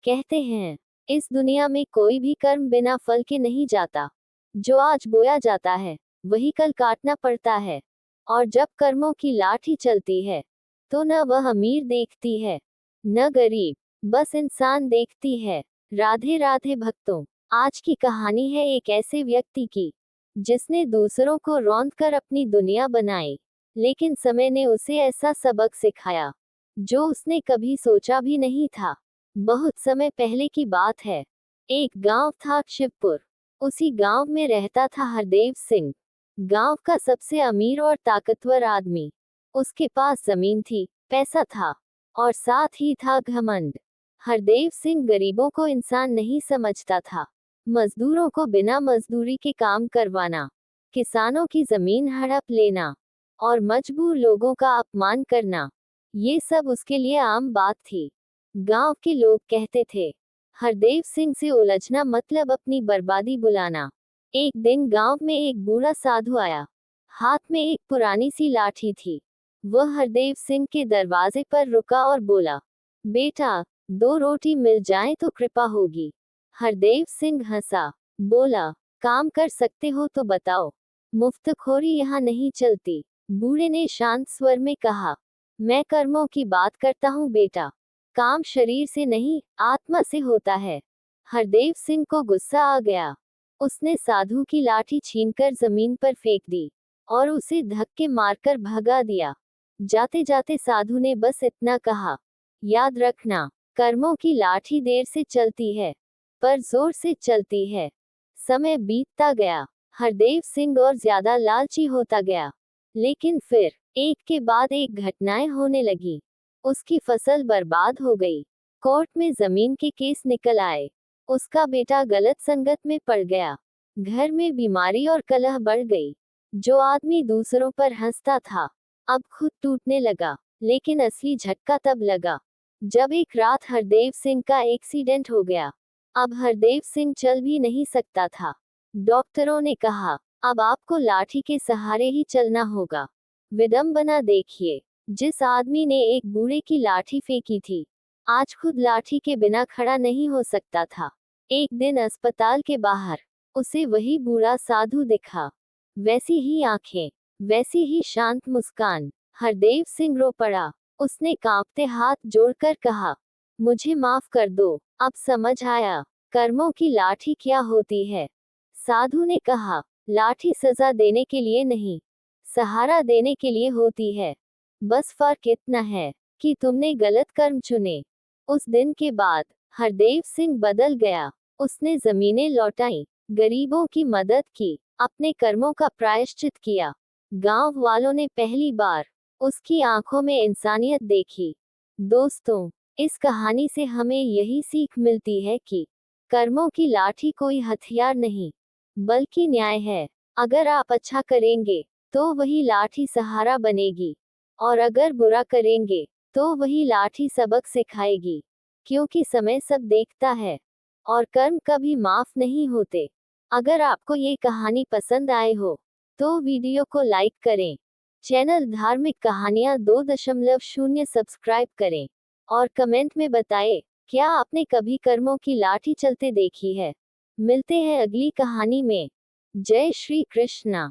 कहते हैं, इस दुनिया में कोई भी कर्म बिना फल के नहीं जाता। जो आज बोया जाता है, वही कल काटना पड़ता है। और जब कर्मों की लाठी चलती है, तो न वह अमीर देखती है, न गरीब, बस इंसान देखती है। राधे राधे भक्तों, आज की कहानी है एक ऐसे व्यक्ति की, जिसने दूसरों को रौंद कर अपनी दुनिया बनाई। लेकिन समय ने उसे ऐसा सबक सिखाया, जो उसने कभी सोचा भी नहीं था। बहुत समय पहले की बात है। एक गांव था शिवपुर। उसी गांव में रहता था हरदेव सिंह, गांव का सबसे अमीर और ताकतवर आदमी। उसके पास जमीन थी, पैसा था, और साथ ही था घमंड। हरदेव सिंह गरीबों को इंसान नहीं समझता था। मजदूरों को बिना मजदूरी के काम करवाना, किसानों की जमीन हड़प लेना, और मजबूर लोगों का अपमान करना, ये सब उसके लिए आम बात थी। गांव के लोग कहते थे, हरदेव सिंह से उलझना मतलब अपनी बर्बादी बुलाना। एक दिन गांव में एक बूढ़ा साधु आया। हाथ में एक पुरानी सी लाठी थी। वह हरदेव सिंह के दरवाजे पर रुका और बोला, बेटा, 2 रोटी मिल जाए तो कृपा होगी। हरदेव सिंह हंसा, बोला, काम कर सकते हो तो बताओ, मुफ्तखोरी यहाँ नहीं चलती। बूढ़े ने शांत स्वर में कहा, मैं कर्मों की बात करता हूँ बेटा, काम शरीर से नहीं, आत्मा से होता है। हरदेव सिंह को गुस्सा आ गया। उसने साधु की लाठी छीनकर जमीन पर फेंक दी और उसे धक्के मारकर भगा दिया। जाते जाते साधु ने बस इतना कहा, याद रखना, कर्मों की लाठी देर से चलती है, पर जोर से चलती है। समय बीतता गया। हरदेव सिंह और ज्यादा लालची होता गया। लेकिन फिर एक के बाद एक घटनाएं होने लगी। उसकी फसल बर्बाद हो गई। कोर्ट में जमीन के केस निकल आए। उसका बेटा गलत संगत में पड़ गया। घर में बीमारी और कलह बढ़ गई। जो आदमी दूसरों पर हंसता था, अब खुद टूटने लगा। लेकिन असली झटका तब लगा, जब एक रात हरदेव सिंह का एक्सीडेंट हो गया। अब हरदेव सिंह चल भी नहीं सकता था। डॉक्टरों ने कहा, अब आपको लाठी के सहारे ही चलना होगा। विडंबना देखिए, जिस आदमी ने एक बूढ़े की लाठी फेंकी थी, आज खुद लाठी के बिना खड़ा नहीं हो सकता था। एक दिन अस्पताल के बाहर उसे वही बूढ़ा साधु दिखा। वैसी ही आंखें, वैसी ही शांत मुस्कान। हरदेव सिंह रो पड़ा। उसने कांपते हाथ जोड़कर कहा, मुझे माफ कर दो, अब समझ आया कर्मों की लाठी क्या होती है। साधु ने कहा, लाठी सजा देने के लिए नहीं, सहारा देने के लिए होती है। बस फर्क इतना है कि तुमने गलत कर्म चुने। उस दिन के बाद हरदेव सिंह बदल गया। उसने जमीनें लौटाई, गरीबों की मदद की, अपने कर्मों का प्रायश्चित किया। गांव वालों ने पहली बार उसकी आंखों में इंसानियत देखी। दोस्तों, इस कहानी से हमें यही सीख मिलती है कि कर्मों की लाठी कोई हथियार नहीं, बल्कि न्याय है। अगर आप अच्छा करेंगे, तो वही लाठी सहारा बनेगी, और अगर बुरा करेंगे, तो वही लाठी सबक सिखाएगी। क्योंकि समय सब देखता है, और कर्म कभी माफ नहीं होते। अगर आपको ये कहानी पसंद आए हो, तो वीडियो को लाइक करें, चैनल धार्मिक कहानियां 2.0 सब्सक्राइब करें, और कमेंट में बताएं, क्या आपने कभी कर्मों की लाठी चलते देखी है। मिलते हैं अगली कहानी में। जय श्री कृष्णा।